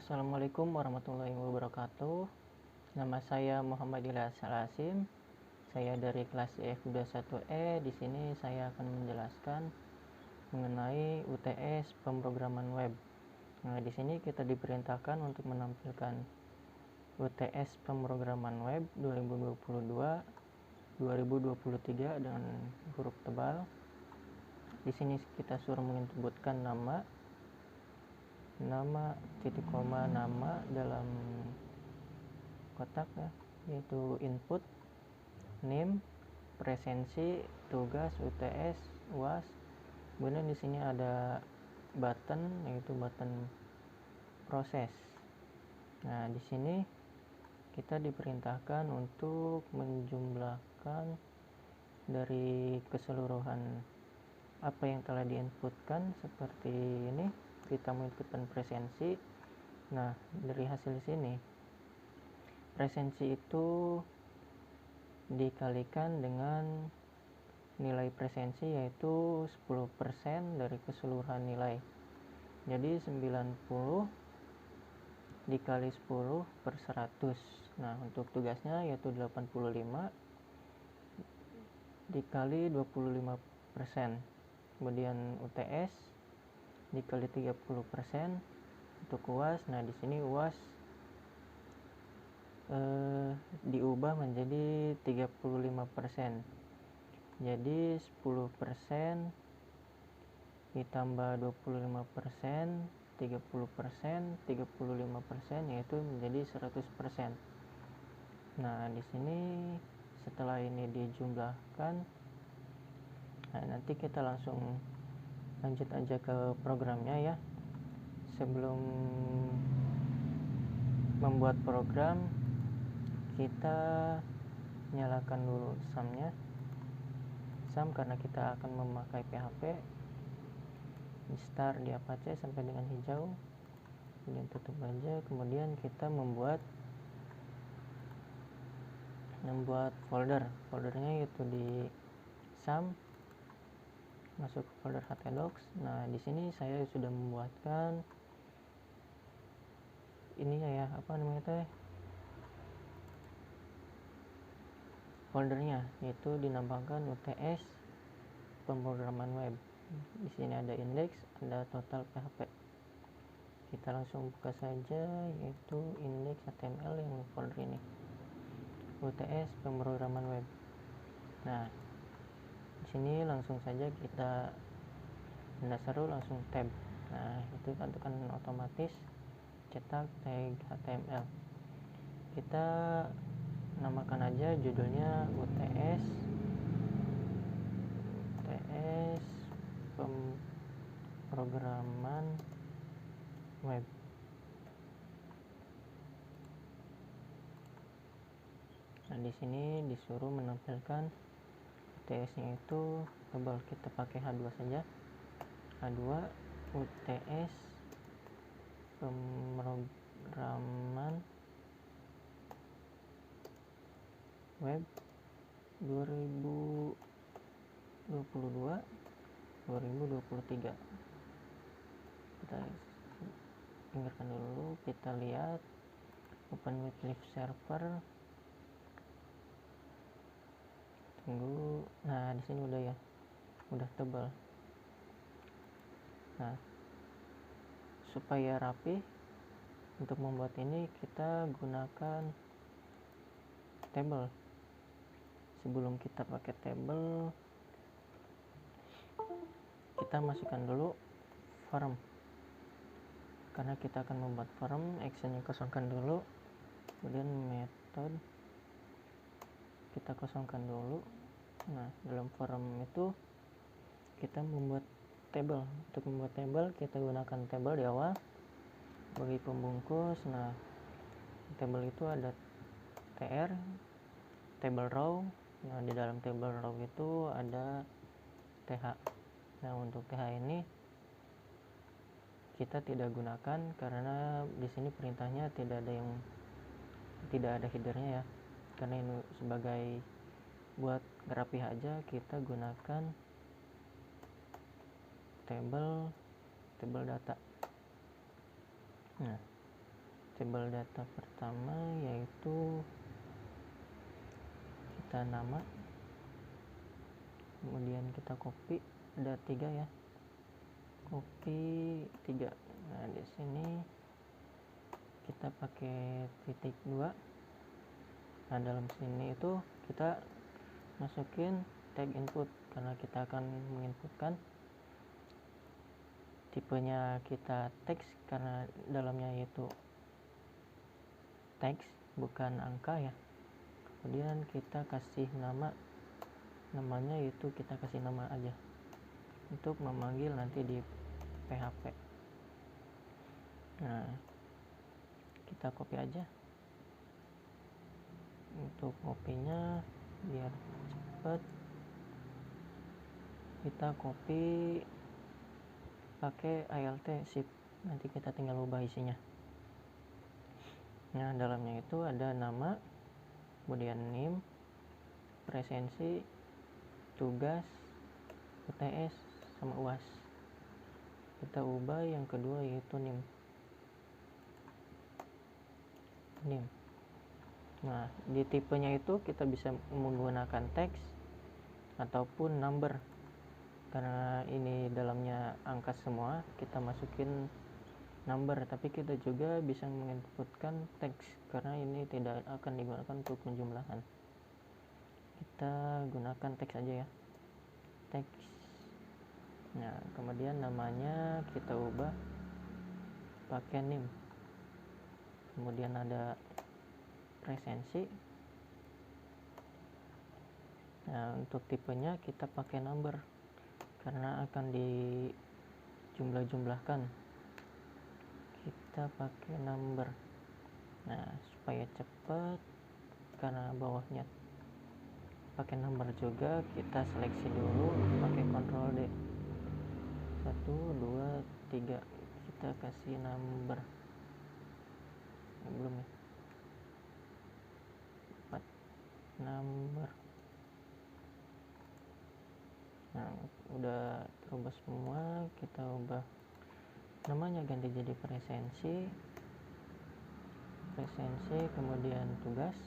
Assalamualaikum warahmatullahi wabarakatuh. Nama saya Muhammad Ilyas Al-Asim. Saya dari kelas EF21E. Di sini saya akan menjelaskan mengenai UTS pemrograman web. Nah, di sini kita diperintahkan untuk menampilkan UTS pemrograman web 2022-2023 dengan huruf tebal. Di sini kita suruh menyebutkan nama titik koma nama dalam kotak ya, yaitu input, name, presensi, tugas, UTS, UAS. Kemudian di sini ada button, yaitu button proses. Nah, di sini kita diperintahkan untuk menjumlahkan dari keseluruhan apa yang telah diinputkan seperti ini. Kita menginputkan presensi. Nah, dari hasil sini presensi itu dikalikan dengan nilai presensi, yaitu 10% dari keseluruhan nilai. Jadi 90 dikali 10 per 100. Nah, untuk tugasnya yaitu 85 dikali 25%. Kemudian UTS dikali 30% untuk UAS. Nah, di sini UAS diubah menjadi 35%. Jadi 10% ditambah 25%, 30%, 35%, yaitu menjadi 100%. Nah, di sini setelah ini dijumlahkan, nah nanti kita langsung lanjut aja ke programnya ya. Sebelum membuat program, kita nyalakan dulu SAM-nya. SAM karena kita akan memakai PHP. Di start di Apache sampai dengan hijau, kemudian tutup aja. Kemudian kita membuat foldernya yaitu di SAM, masuk ke folder htdocs. Nah, di sini saya sudah membuatkan ini ya, foldernya, yaitu dinamakan UTS pemrograman web. Di sini ada index, ada total PHP. Kita langsung buka saja, yaitu index HTML yang folder ini, UTS pemrograman web. Nah, di sini langsung saja kita seru langsung tab. Nah, itu kan otomatis cetak tag HTML. Kita namakan aja judulnya UTS pemrograman web. Nah, di sini disuruh menampilkan UTS-nya itu tebal. Kita pakai H2 saja. H2 UTS pemrograman web 2022-2023. Kita tinggalkan dulu, kita lihat open with live server. Tunggu. Nah, di sini udah ya, udah tebal. Nah, supaya rapi, untuk membuat ini kita gunakan table. Sebelum kita pakai table, kita masukkan dulu form. Karena kita akan membuat form, actionnya kosongkan dulu. Kemudian method kita kosongkan dulu. Nah, dalam form itu kita membuat table. Untuk membuat table, kita gunakan table di awal bagi pembungkus. Nah, table itu ada tr, table row. Nah, di dalam table row itu ada th. Nah, untuk th ini kita tidak gunakan karena di sini perintahnya tidak ada headernya ya. Karena ini sebagai buat rapi aja, kita gunakan table data. Nah, table data pertama yaitu kita nama, kemudian kita copy, ada 3 ya, copy 3. Nah di sini kita pakai titik 2. Nah dalam sini itu kita masukin tag input karena kita akan menginputkan tipenya kita teks karena dalamnya yaitu teks bukan angka ya. Kemudian kita kasih namanya itu kita kasih nama aja untuk memanggil nanti di PHP. Nah kita copy aja, untuk copy-nya biar cepet kita copy pakai Alt Shift, nanti kita tinggal ubah isinya. Nah dalamnya itu ada nama, kemudian name, presensi, tugas, UTS, sama UAS. Kita ubah yang kedua yaitu name. Nah di tipenya itu kita bisa menggunakan teks ataupun number. Karena ini dalamnya angka semua, kita masukin number, tapi kita juga bisa menginputkan teks karena ini tidak akan digunakan untuk penjumlahan. Kita gunakan teks aja ya, teks. Nah kemudian namanya kita ubah pakai name, kemudian ada presensi. Nah untuk tipenya kita pakai number karena akan dijumlah-jumlahkan, kita pakai number. Nah supaya cepat karena bawahnya pakai number juga, kita seleksi dulu pakai Ctrl D. 1, 2, 3 kita kasih number. Belum ya, 4 number. Nah udah terubah semua, kita ubah namanya, ganti jadi presensi, kemudian tugas,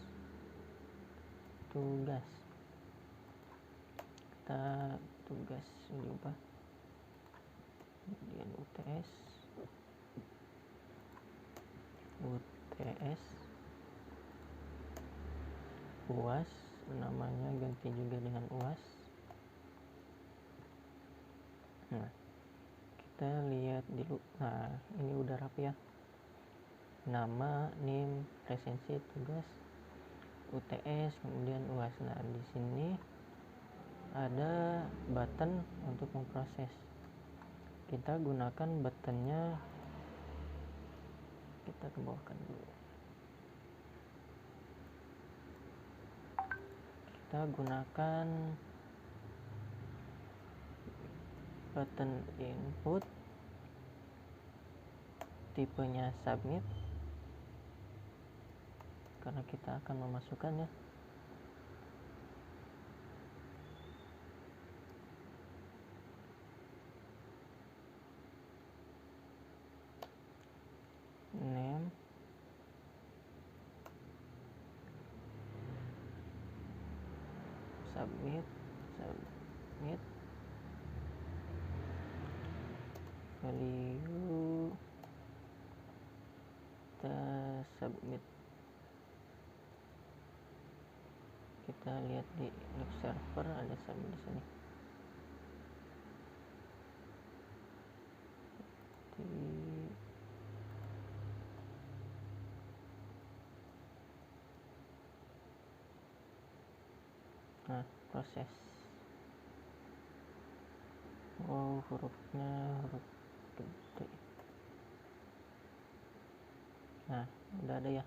kita tugas diubah, kemudian UTS, UAS, namanya ganti juga dengan UAS. Nah kita lihat dulu. Nah ini udah rapi ya, nama, name, presensi, tugas, UTS, kemudian UAS. Nah di sini ada button untuk memproses. Kita gunakan buttonnya, kita kebawahkan dulu. Kita gunakan button input, tipenya submit karena kita akan memasukkannya. Name, submit, value, kita submit. Kita lihat di Linux server ada submit di sini. Nah proses. Oh hurufnya huruf gede. Nah udah ada ya.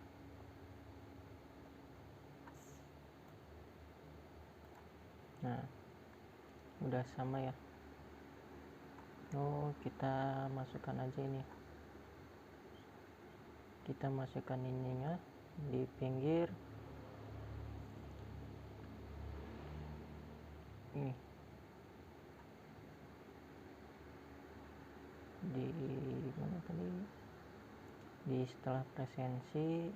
Nah udah sama ya. Oh kita masukkan aja ini, kita masukkan ininya di pinggir ini, di mana tadi, di di setelah presensi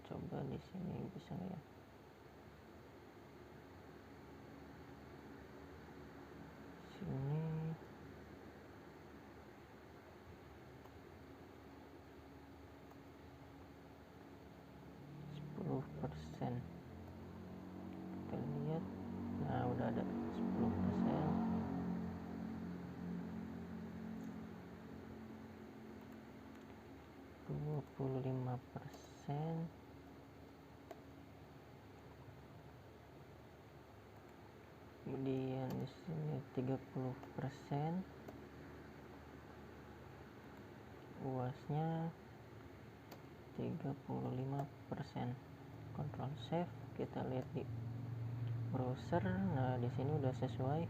coba di sini bisa nggak ya? Sini %. Kita lihat, nah udah ada 10%. 25%. Kemudian di sini 30%. UASnya 35%. Control save, kita lihat di browser. Nah, di sini udah sesuai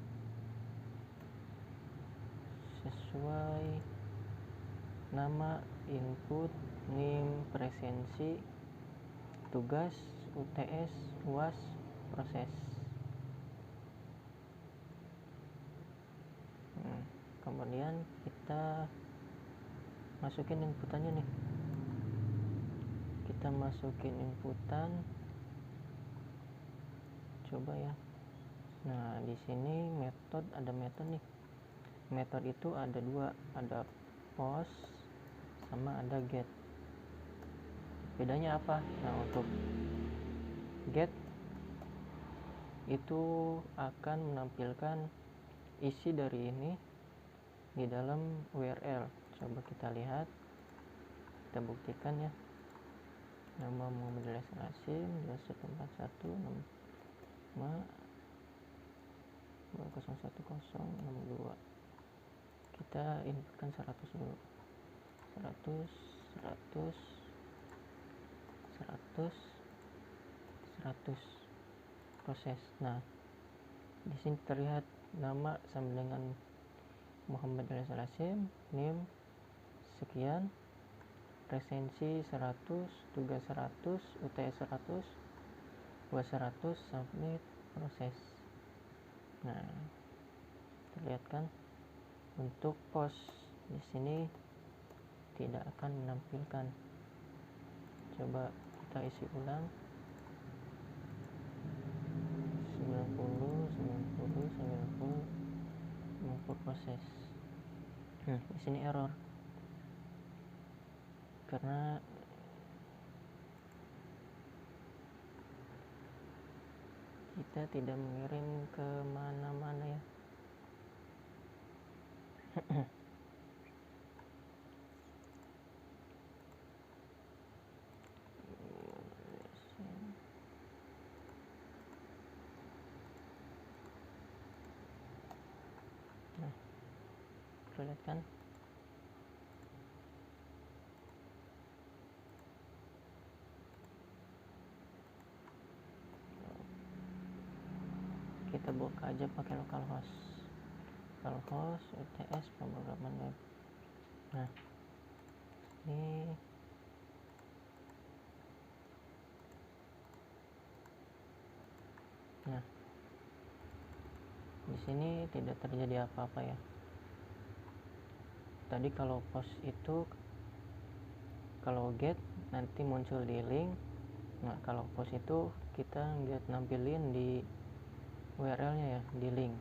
nama, input, NIM, presensi, tugas, UTS, UAS, proses. Kemudian kita masukin inputannya nih. Kita masukin inputan. Coba ya. Nah, di sini ada metode nih. Metode itu ada dua, ada post sama ada get. Bedanya apa? Nah, untuk get itu akan menampilkan isi dari ini di dalam URL. Coba kita lihat, kita buktikan ya. Nama Muhammad Hasim 214165201062. Kita inputkan 100 dulu. 100 proses. Nah, di sini terlihat nama sama dengan Muhammad Hasim, NIM sekian, presensi 100, tugas 100, UTS 100, UAS 100, submit, proses. Nah, terlihat kan? Untuk post di sini tidak akan menampilkan. Coba kita isi ulang. 90 proses. Di sini error. Karena kita tidak mengirim ke mana-mana ya. Nah, lihat kan? Kita buka aja pakai localhost UTS pemrograman web. Nah, ini di sini tidak terjadi apa-apa ya. Tadi kalau post itu, kalau get nanti muncul di link. Nah, kalau post itu kita nggak nampilin di URL-nya ya, di link.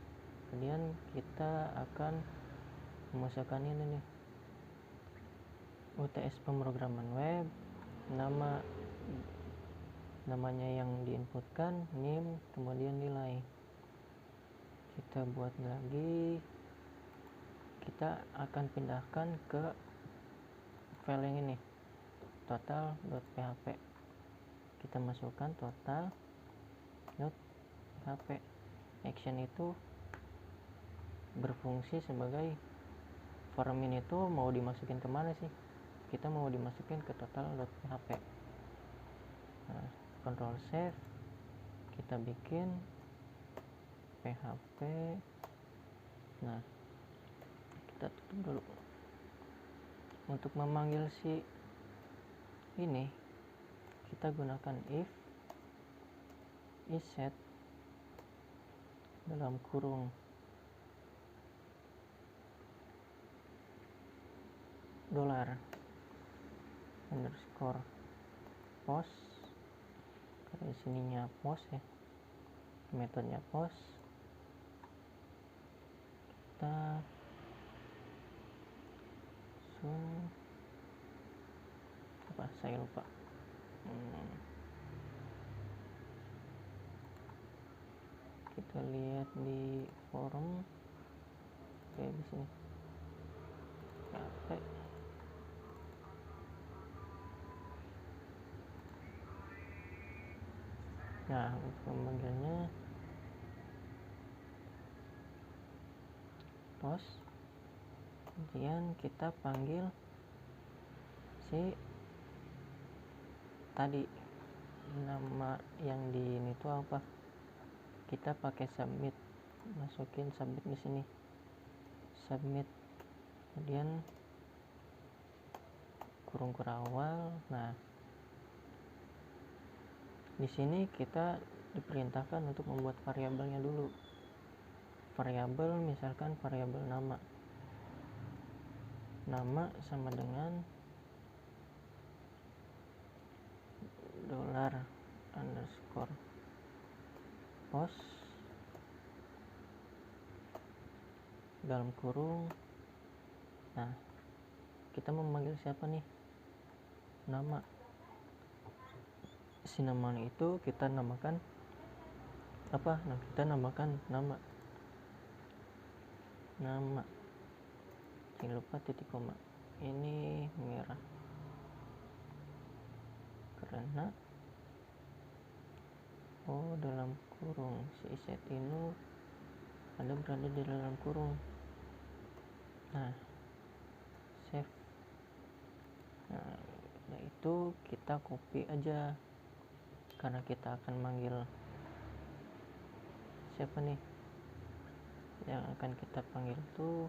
Kemudian kita akan memasukkan ini nih, UTS pemrograman web, namanya yang diinputkan, NIM, kemudian nilai. Kita buat lagi, kita akan pindahkan ke file yang ini, total.php. Kita masukkan total.php. Action itu berfungsi sebagai form ini tuh mau dimasukin kemana sih? Kita mau dimasukin ke total.php. Nah, control save, kita bikin php. Nah, kita tutup dulu. Untuk memanggil si ini, kita gunakan if isset dalam kurung dolar underscore post, karena sininya post ya, metodenya post, kita apa saya lupa. Kita lihat di forum kayak di sini. Capek. Nah, untuk memanggilnya post, kemudian kita panggil si tadi nama yang di ini tuh apa, kita pakai submit, masukin submit di sini, submit, kemudian kurung awal. Nah, di sini kita diperintahkan untuk membuat variabelnya dulu. Variabel, misalkan variabel nama sama dengan dolar underscore post dalam kurung. Nah, kita memanggil siapa nih? Nama. Si nama itu kita namakan apa? Nah, kita namakan nama. Jangan lupa titik koma. Ini merah karena dalam kurung si set ini ada berada di dalam kurung. Nah, save. Nah, itu kita copy aja karena kita akan manggil siapa nih yang akan kita panggil tuh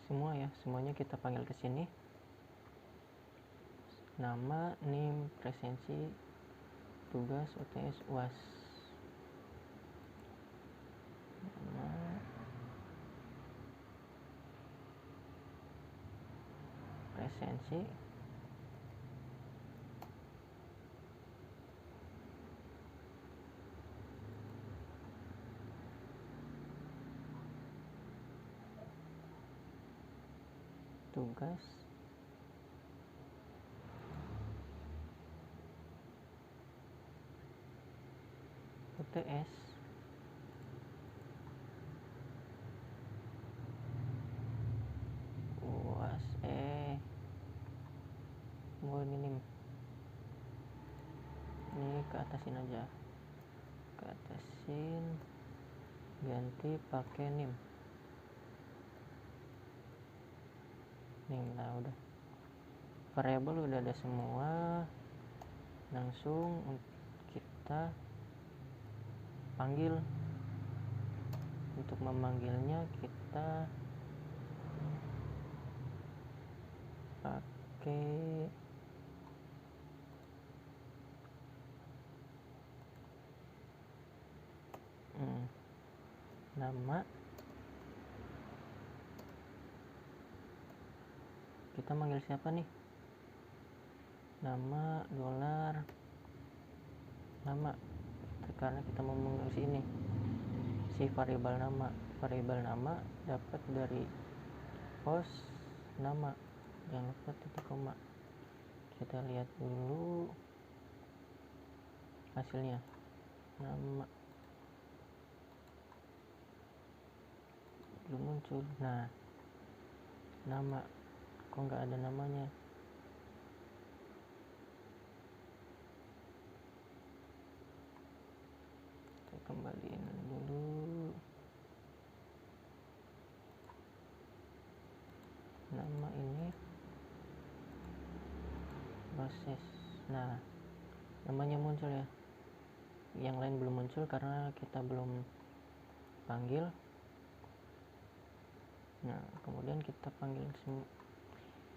semua ya, semuanya kita panggil ke sini. Nama, name, presensi, tugas, UTS, UAS. Nama, presensi, tugas, UTS, UAS, minim. Ini ke atasin aja, ke atasin, ganti pakai nim. Nah, udah variabel udah ada semua, langsung kita panggil. Untuk memanggilnya kita pakai nama, kita manggil siapa nih? Nama, dolar, nama, karena kita mau mengisi ini si variabel nama dapat dari post nama. Jangan lupa titik koma. Kita lihat dulu hasilnya. Nama belum muncul. Nah, nama kok nggak ada namanya. Kita kembaliin dulu. Nama ini proses. Nah, namanya muncul ya, yang lain belum muncul karena kita belum panggil. Nah, kemudian kita panggil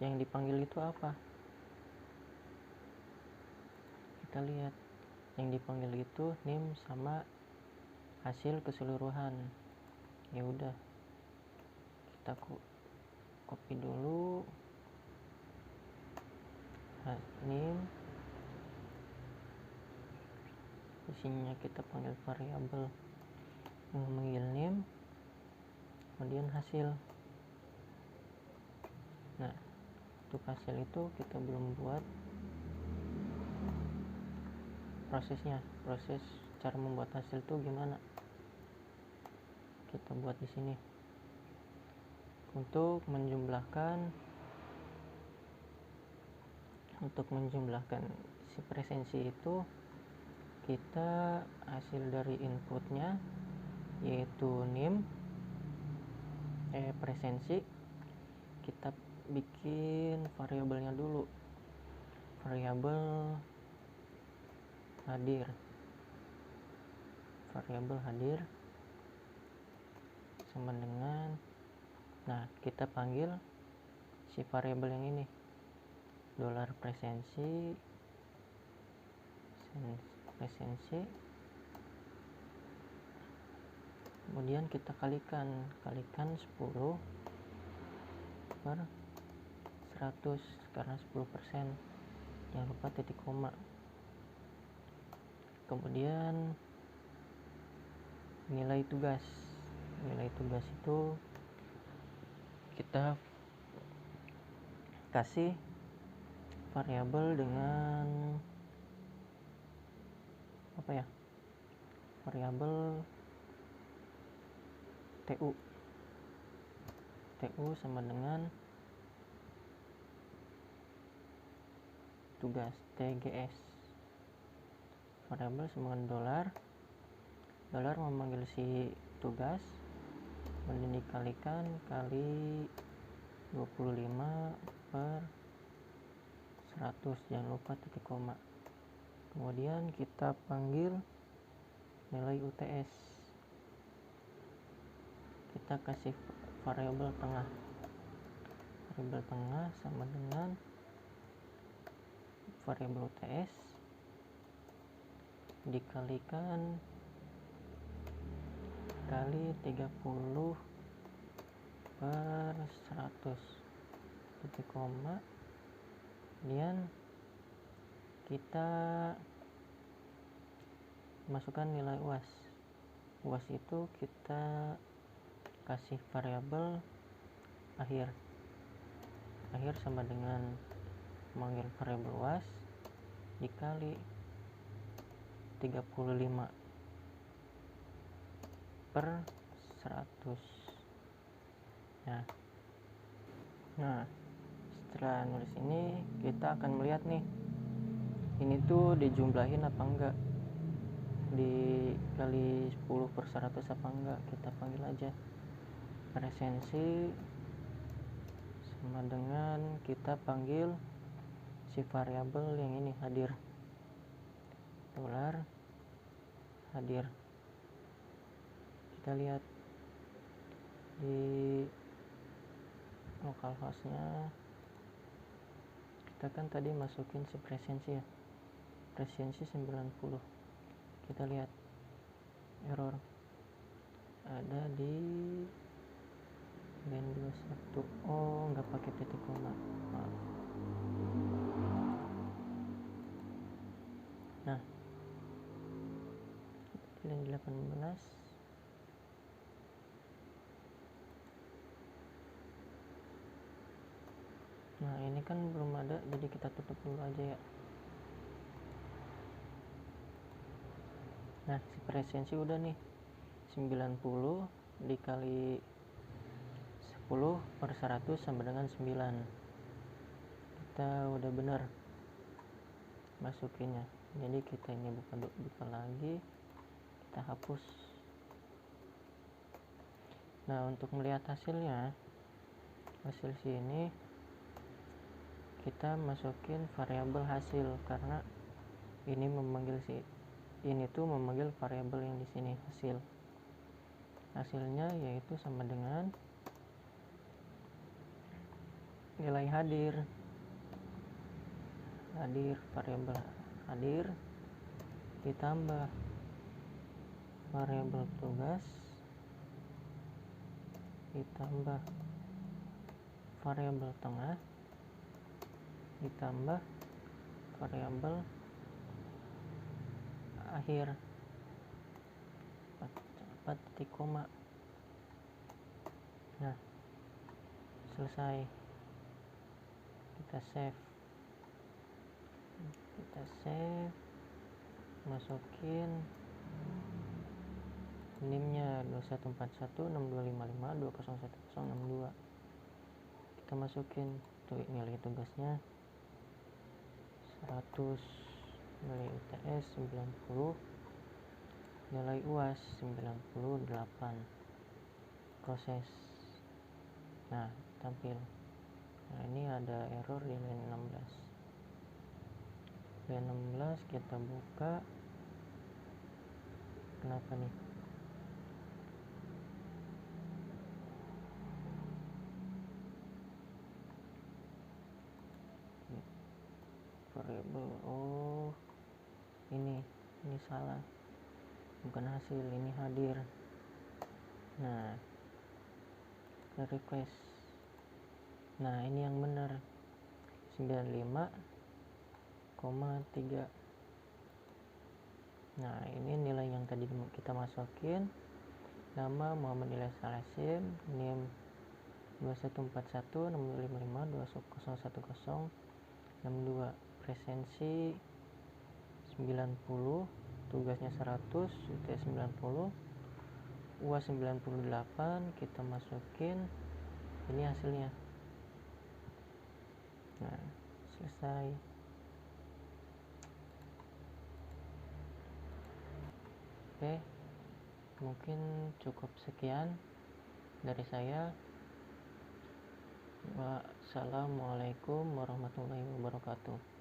yang dipanggil itu apa, kita lihat yang dipanggil itu name sama hasil keseluruhan. Ya udah, kita copy dulu name, isinya kita panggil variabel yang memanggil name, kemudian hasil. Nah, untuk hasil itu kita belum buat prosesnya. Proses cara membuat hasil itu gimana, kita buat di sini. Untuk menjumlahkan si presensi itu, kita hasil dari inputnya yaitu name presensi, kita bikin variabelnya dulu, variabel hadir sama dengan, nah kita panggil si variabel yang ini $presensi, kemudian kita kalikan 10 per 100 karena 10%, jangan lupa titik koma. Kemudian nilai tugas itu kita kasih variabel dengan variabel tu sama dengan tugas tgs, variabel sama dengan dolar memanggil si tugas, kemudian dikalikan kali 25 per 100, jangan lupa titik koma. Kemudian kita panggil nilai UTS, kita kasih variabel tengah sama dengan variabel UTS dikalikan kali 30 per 100 titik koma. Kemudian kita masukkan nilai UAS itu kita kasih variabel akhir sama dengan memanggil variabel UAS dikali 35 per 100. Nah, setelah nulis ini kita akan melihat nih, ini tuh dijumlahin apa enggak, dikali 10 per 100 apa enggak. Kita panggil aja presensi sama dengan, kita panggil si variabel yang ini hadir, hadir. Kita lihat di localhost-nya, kita kan tadi masukin si presensi 90. Kita lihat error ada di line 21. Oh, nggak pakai titik koma, maaf. Nah, line 18 nah ini kan belum ada, jadi kita tutup dulu aja ya. Nah, si presensi udah nih 90 dikali 10 per 100 sama dengan 9. Kita udah bener masukinnya, jadi kita ini buka lagi, kita hapus. Nah, untuk melihat hasil sini kita masukin variabel hasil, karena ini memanggil variabel yang di sini hasilnya yaitu sama dengan nilai hadir, variabel hadir ditambah variabel tugas ditambah variabel tengah ditambah variabel akhir 4 titik koma. Nah, selesai. Kita save, masukin NIM-nya 21416255201062. Kita masukin nilai tugasnya 100, nilai UTS 90, nilai UAS 98. Proses. Nah, tampil. Nah, ini ada error di line 16. Line 16 kita buka. Kenapa nih? Variable, oh ini salah, bukan hasil, ini hadir. Nah, request. Nah, ini yang benar 95,3. Nah, ini nilai yang tadi kita masukin. Nama Muhammad Ilyas Al-Hasyim, NIM 21416552011062. Presensi 90, tugasnya 100, UTS 90, UAS 98. Kita masukin, ini hasilnya. Nah, selesai. Oke, mungkin cukup sekian dari saya. Wassalamualaikum warahmatullahi wabarakatuh.